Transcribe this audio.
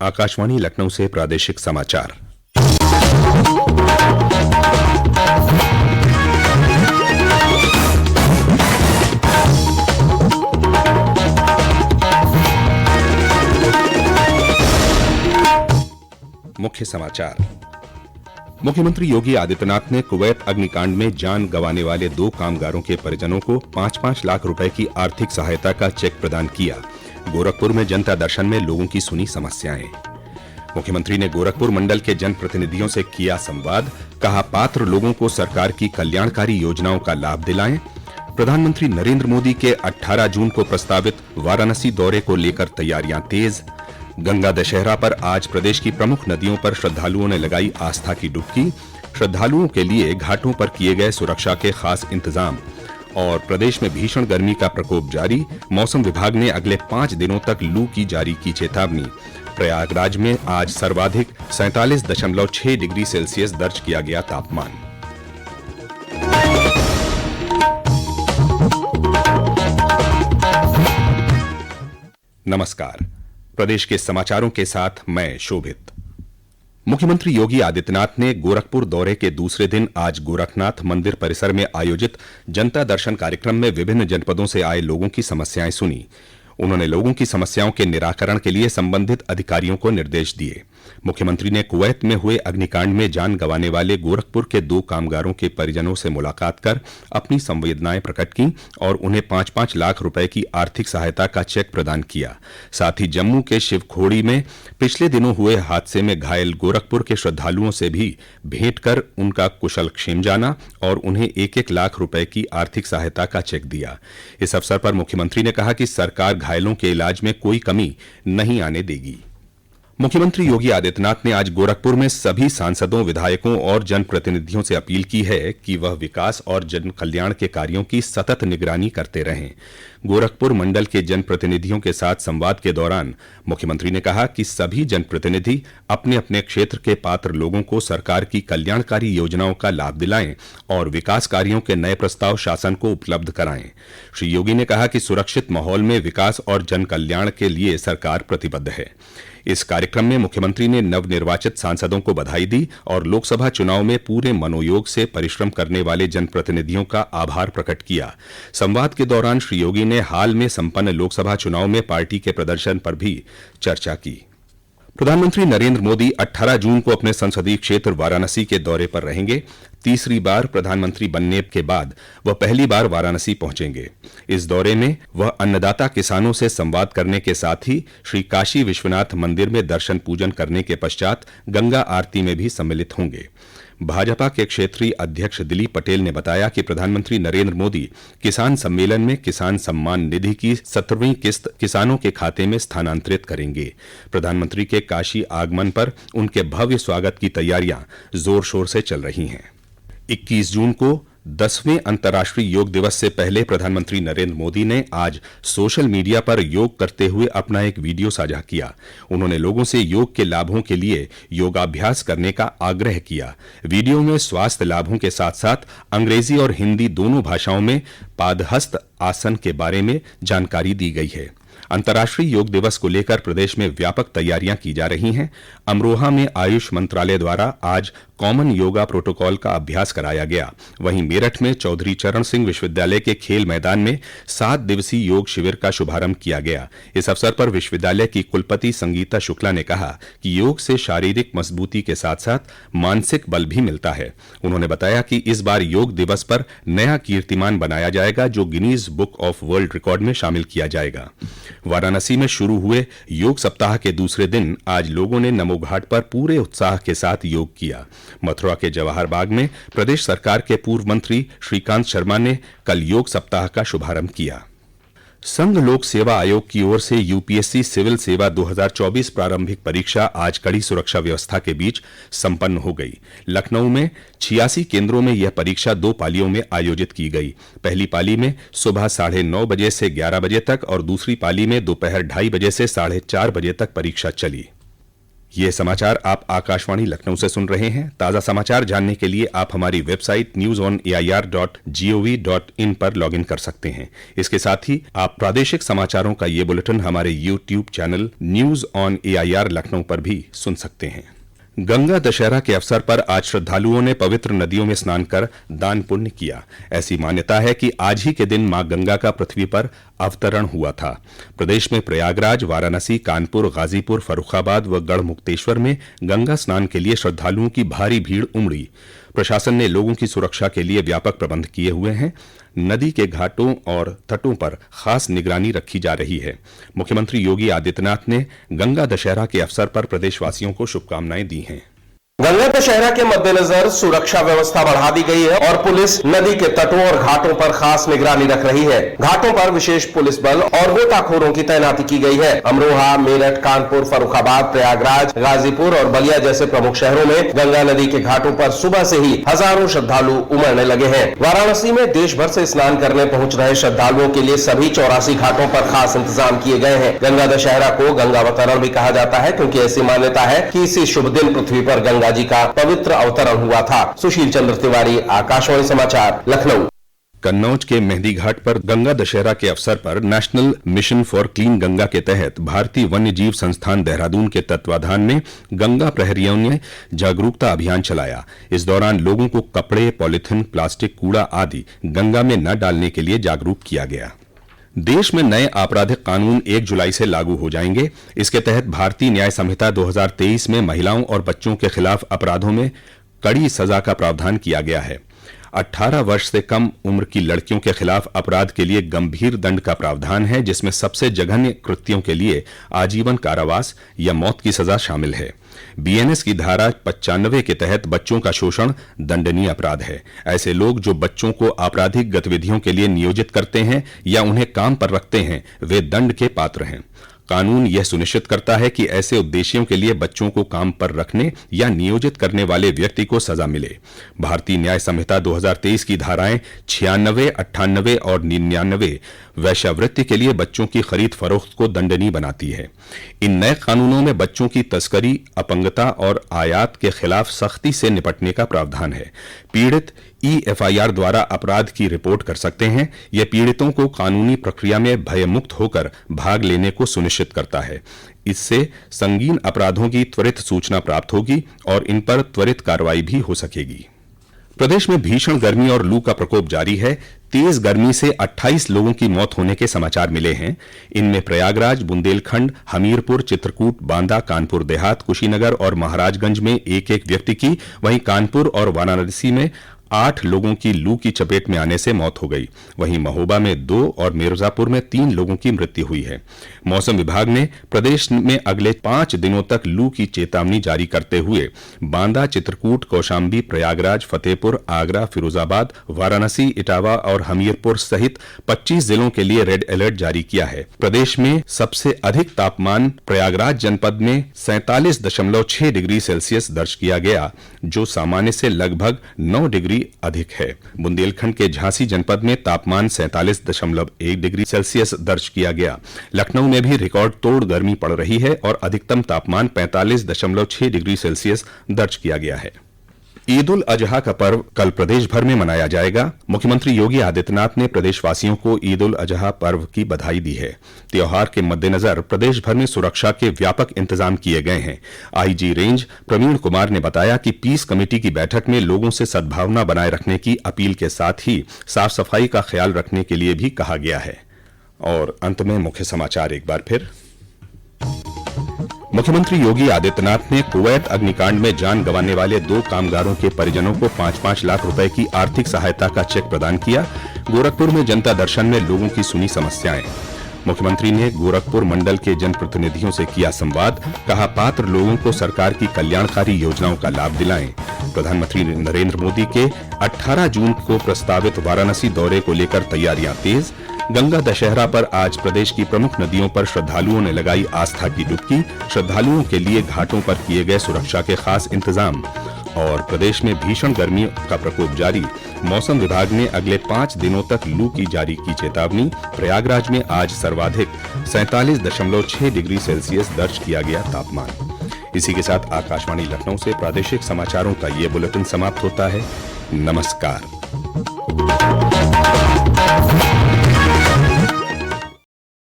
आकाशवाणी लखनऊ से प्रादेशिक समाचार। मुख्य समाचार। मुख्यमंत्री योगी आदित्यनाथ ने कुवैत अग्निकांड में जान गंवाने वाले 2 कामगारों के परिजनों को 5-5 लाख रुपए की आर्थिक सहायता का चेक प्रदान किया। गोरखपुर में जनता दर्शन में लोगों की सुनी समस्याएं। मुख्यमंत्री ने गोरखपुर मंडल के जनप्रतिनिधियों से किया संवाद, कहा पात्र लोगों को सरकार की कल्याणकारी योजनाओं का लाभ दिलाएं। प्रधानमंत्री नरेंद्र मोदी के 18 जून को प्रस्तावित वाराणसी दौरे को लेकर तैयारियां तेज। गंगा दशहरा पर आज प्रदेश की प्रमुख नदियों पर श्रद्धालुओं ने लगाई आस्था की डुबकी। श्रद्धालुओं के लिए घाटों पर किए गए सुरक्षा के खास इंतजाम। और प्रदेश में भीषण गर्मी का प्रकोप जारी, मौसम विभाग ने अगले 5 दिनों तक लू की जारी की चेतावनी। प्रयागराज में आज सर्वाधिक 47.6 डिग्री सेल्सियस दर्ज किया गया तापमान। नमस्कार, प्रदेश के समाचारों के साथ मैं शोभित। मुख्यमंत्री योगी आदित्यनाथ ने गोरखपुर दौरे के दूसरे दिन आज गोरखनाथ मंदिर परिसर में आयोजित जनता दर्शन कार्यक्रम में विभिन्न जनपदों से आए लोगों की समस्याएं सुनी। उन्होंने लोगों की समस्याओं के निराकरण के लिए संबंधित अधिकारियों को निर्देश दिए। मुख्यमंत्री ने कुवैत में हुए अग्निकांड में जान गंवाने वाले गोरखपुर के 2 कामगारों के परिजनों से मुलाकात कर अपनी संवेदनाएं प्रकट की और उन्हें 5-5 लाख रुपए की आर्थिक सहायता का चेक प्रदान किया। साथ ही जम्मू के शिवखोड़ी में पिछले दिनों हुए हादसे में घायल गोरखपुर के श्रद्धालुओं से भी भेंट कर उनका कुशल क्षेम जाना और उन्हें 1-1 लाख रुपए की आर्थिक सहायता का चेक दिया। इस अवसर पर मुख्यमंत्री ने कहा कि सरकार घायलों के इलाज में कोई कमी नहीं आने देगी। मुख्यमंत्री योगी आदित्यनाथ ने आज गोरखपुर में सभी सांसदों, विधायकों और जनप्रतिनिधियों से अपील की है कि वह विकास और जन कल्याण के कार्यों की सतत निगरानी करते रहें। गोरखपुर मंडल के जनप्रतिनिधियों के साथ संवाद के दौरान मुख्यमंत्री ने कहा कि सभी जनप्रतिनिधि अपने अपने क्षेत्र के पात्र लोगों को सरकार की कल्याणकारी योजनाओं का लाभ दिलाएं और विकास कार्यों के नए प्रस्ताव शासन को उपलब्ध कराएं। श्री योगी ने कहा कि सुरक्षित माहौल में विकास और जन कल्याण के लिए सरकार प्रतिबद्ध है। इस कार्यक्रम में मुख्यमंत्री ने नवनिर्वाचित सांसदों को बधाई दी और लोकसभा चुनाव में पूरे मनोयोग से परिश्रम करने वाले जनप्रतिनिधियों का आभार प्रकट किया। संवाद के दौरान श्री योगी ने हाल में संपन्न लोकसभा चुनाव में पार्टी के प्रदर्शन पर भी चर्चा की। प्रधानमंत्री नरेंद्र मोदी 18 जून को अपने संसदीय क्षेत्र वाराणसी के दौरे पर रहेंगे। तीसरी बार प्रधानमंत्री बनने के बाद वह पहली बार वाराणसी पहुंचेंगे। इस दौरे में वह अन्नदाता किसानों से संवाद करने के साथ ही श्री काशी विश्वनाथ मंदिर में दर्शन पूजन करने के पश्चात गंगा आरती में भी सम्मिलित होंगे। भाजपा के क्षेत्रीय अध्यक्ष दिलीप पटेल ने बताया कि प्रधानमंत्री नरेंद्र मोदी किसान सम्मेलन में किसान सम्मान निधि की 17वीं किस्त किसानों के खाते में स्थानांतरित करेंगे। प्रधानमंत्री के काशी आगमन पर उनके भव्य स्वागत की तैयारियां जोर शोर से चल रही हैं। 21 जून को 10वें अंतर्राष्ट्रीय योग दिवस से पहले प्रधानमंत्री नरेंद्र मोदी ने आज सोशल मीडिया पर योग करते हुए अपना एक वीडियो साझा किया। उन्होंने लोगों से योग के लाभों के लिए योगाभ्यास करने का आग्रह किया। वीडियो में स्वास्थ्य लाभों के साथ साथ अंग्रेजी और हिंदी दोनों भाषाओं में पादहस्त आसन के बारे में जानकारी दी गई है। अंतर्राष्ट्रीय योग दिवस को लेकर प्रदेश में व्यापक तैयारियां की जा रही हैं। अमरोहा में आयुष मंत्रालय द्वारा आज कॉमन योगा प्रोटोकॉल का अभ्यास कराया गया। वहीं मेरठ में चौधरी चरण सिंह विश्वविद्यालय के खेल मैदान में 7 दिवसीय योग शिविर का शुभारंभ किया गया। इस अवसर पर विश्वविद्यालय की कुलपति संगीता शुक्ला ने कहा कि योग से शारीरिक मजबूती के साथ साथ मानसिक बल भी मिलता है। उन्होंने बताया कि इस बार योग दिवस पर नया कीर्तिमान बनाया जाएगा जो Guinness book of world record में शामिल किया जाएगा। वाराणसी में शुरू हुए योग सप्ताह के दूसरे दिन आज लोगों ने नमो घाट पर पूरे उत्साह के साथ योग किया। मथुरा के जवाहर बाग में प्रदेश सरकार के पूर्व मंत्री श्रीकांत शर्मा ने कल योग सप्ताह का शुभारंभ किया। संघ लोक सेवा आयोग की ओर से यूपीएससी सिविल सेवा 2024 प्रारंभिक परीक्षा आज कड़ी सुरक्षा व्यवस्था के बीच संपन्न हो गई। लखनऊ में 86 केंद्रों में यह परीक्षा 2 पालियों में आयोजित की गई। पहली पाली में सुबह 9:30 बजे से 11 बजे तक और दूसरी पाली में दोपहर 2:30 बजे से 4:30 बजे तक परीक्षा चली। ये समाचार आप आकाशवाणी लखनऊ से सुन रहे हैं। ताज़ा समाचार जानने के लिए आप हमारी वेबसाइट newsonair.gov.in पर लॉगिन कर सकते हैं। इसके साथ ही आप प्रादेशिक समाचारों का ये बुलेटिन हमारे YouTube channel news on AIR Lucknow पर भी सुन सकते हैं। गंगा दशहरा के अवसर पर आज श्रद्धालुओं ने पवित्र नदियों में स्नान कर दान पुण्य किया। ऐसी मान्यता है कि आज ही के दिन मां गंगा का पृथ्वी पर अवतरण हुआ था। प्रदेश में प्रयागराज, वाराणसी, कानपुर, गाजीपुर, फर्रुखाबाद व गढ़मुक्तेश्वर में गंगा स्नान के लिए श्रद्धालुओं की भारी भीड़ उमड़ी। प्रशासन ने लोगों की सुरक्षा के लिए व्यापक प्रबंध किए हुए हैं। नदी के घाटों और तटों पर खास निगरानी रखी जा रही है। मुख्यमंत्री योगी आदित्यनाथ ने गंगा दशहरा के अवसर पर प्रदेशवासियों को शुभकामनाएं दी हैं। गंगा दशहरा के मद्देनजर सुरक्षा व्यवस्था बढ़ा दी गई है और पुलिस नदी के तटों और घाटों पर खास निगरानी रख रही है। घाटों पर विशेष पुलिस बल और गोताखोरों की तैनाती की गई है। अमरोहा, मेरठ, कानपुर, फर्रुखाबाद, प्रयागराज, गाजीपुर और बलिया जैसे प्रमुख शहरों में गंगा नदी के घाटों पर सुबह से ही हजारों श्रद्धालु उमड़ने लगे हैं। वाराणसी में देश भर से स्नान करने पहुंच रहे श्रद्धालुओं के लिए सभी 84 घाटों पर खास इंतजाम किए गए हैं। गंगा दशहरा को गंगावतरण भी कहा जाता है क्योंकि ऐसी मान्यता है कि इसी शुभ दिन पृथ्वी पर गंगा जी का पवित्र अवतरण हुआ था। सुशील चंद्र तिवारी, आकाशवाणी समाचार, लखनऊ। कन्नौज के मेहंदी घाट पर गंगा दशहरा के अवसर पर national mission for clean Ganga के तहत भारतीय वन्य जीव संस्थान देहरादून के तत्वाधान में गंगा प्रहरियों ने जागरूकता अभियान चलाया। इस दौरान लोगों को कपड़े, पॉलिथीन, प्लास्टिक, कूड़ा आदि गंगा में न डालने के लिए जागरूक किया गया। देश में नए आपराधिक कानून 1 जुलाई से लागू हो जाएंगे। इसके तहत भारतीय न्याय संहिता 2023 में महिलाओं और बच्चों के खिलाफ अपराधों में कड़ी सजा का प्रावधान किया गया है। 18 वर्ष से कम उम्र की लड़कियों के खिलाफ अपराध के लिए गंभीर दंड का प्रावधान है, जिसमें सबसे जघन्य कृत्यों के लिए आजीवन कारावास या मौत की सजा शामिल है। BNS की धारा 95 के तहत बच्चों का शोषण दंडनीय अपराध है। ऐसे लोग जो बच्चों को आपराधिक गतिविधियों के लिए नियोजित करते हैं या उन्हें काम पर रखते हैं, वे दंड के पात्र हैं। कानून यह सुनिश्चित करता है कि ऐसे उद्देश्यों के लिए बच्चों को काम पर रखने या नियोजित करने वाले व्यक्ति को सजा मिले। भारतीय न्याय संहिता 2023 की धाराएं 96, 98 और 99 वैश्यावृत्ति के लिए बच्चों की खरीद फरोख्त को दंडनीय बनाती है। इन नए कानूनों में बच्चों की तस्करी, अपंगता और आयात के खिलाफ सख्ती से निपटने का प्रावधान है। पीड़ित EFIR द्वारा अपराध की रिपोर्ट कर सकते हैं। यह पीड़ितों को कानूनी प्रक्रिया में भयमुक्त होकर भाग लेने को सुनिश्चित करता है। इससे संगीन अपराधों की त्वरित सूचना प्राप्त होगी और इन पर त्वरित कार्रवाई भी हो सकेगी। प्रदेश में भीषण गर्मी और लू का प्रकोप जारी है। तेज गर्मी से 28 लोगों की मौत होने के समाचार मिले हैं। इनमें प्रयागराज, बुंदेलखंड, हमीरपुर, चित्रकूट, बांदा, कानपुर देहात, कुशीनगर और महाराजगंज में एक एक व्यक्ति की, वहीं कानपुर और वाराणसी में 8 लोगों की लू की चपेट में आने से मौत हो गई। वहीं महोबा में 2 और मिर्जापुर में 3 लोगों की मृत्यु हुई है। मौसम विभाग ने प्रदेश में अगले 5 दिनों तक लू की चेतावनी जारी करते हुए बांदा, चित्रकूट, कौशाम्बी, प्रयागराज, फतेहपुर, आगरा, फिरोजाबाद, वाराणसी, इटावा और हमीरपुर सहित 25 जिलों के लिए रेड अलर्ट जारी किया है। प्रदेश में सबसे अधिक तापमान प्रयागराज जनपद में 47.6 डिग्री सेल्सियस दर्ज किया गया, जो सामान्य से लगभग 9 डिग्री अधिक है। बुंदेलखंड के झांसी जनपद में तापमान 47.1 डिग्री सेल्सियस दर्ज किया गया। लखनऊ में भी रिकॉर्ड तोड़ गर्मी पड़ रही है और अधिकतम तापमान 45.6 डिग्री सेल्सियस दर्ज किया गया है। ईद उल अजहा का पर्व कल प्रदेश भर में मनाया जाएगा। मुख्यमंत्री योगी आदित्यनाथ ने प्रदेशवासियों को ईद उल अजहा पर्व की बधाई दी है। त्योहार के मद्देनजर प्रदेश भर में सुरक्षा के व्यापक इंतजाम किए गए हैं। IG रेंज प्रवीण कुमार ने बताया कि पीस कमेटी की बैठक में लोगों से सद्भावना बनाए रखने की अपील के साथ ही साफ सफाई का ख्याल रखने के लिए भी कहा गया है। और अंत में मुख्य समाचार एक बार फिर। मुख्यमंत्री योगी आदित्यनाथ ने कुवैत अग्निकांड में जान गंवाने वाले 2 कामगारों के परिजनों को 5-5 लाख रुपए की आर्थिक सहायता का चेक प्रदान किया। गोरखपुर में जनता दर्शन में लोगों की सुनी समस्याएं। मुख्यमंत्री ने गोरखपुर मंडल के जनप्रतिनिधियों से किया संवाद, कहा पात्र लोगों को सरकार की कल्याणकारी योजनाओं का लाभ दिलाएं। प्रधानमंत्री नरेंद्र मोदी के 18 जून को प्रस्तावित वाराणसी दौरे को लेकर तैयारियां तेज। गंगा दशहरा पर आज प्रदेश की प्रमुख नदियों पर श्रद्धालुओं ने लगाई आस्था की डुबकी। श्रद्धालुओं के लिए घाटों पर किए गए सुरक्षा के खास इंतजाम। और प्रदेश में भीषण गर्मी का प्रकोप जारी। मौसम विभाग ने अगले 5 दिनों तक लू की जारी की चेतावनी। प्रयागराज में आज सर्वाधिक 47.6 डिग्री सेल्सियस दर्ज किया गया तापमान। इसी के साथ आकाशवाणी लखनऊ से प्रादेशिक समाचारों का ये बुलेटिन समाप्त होता है। नमस्कार।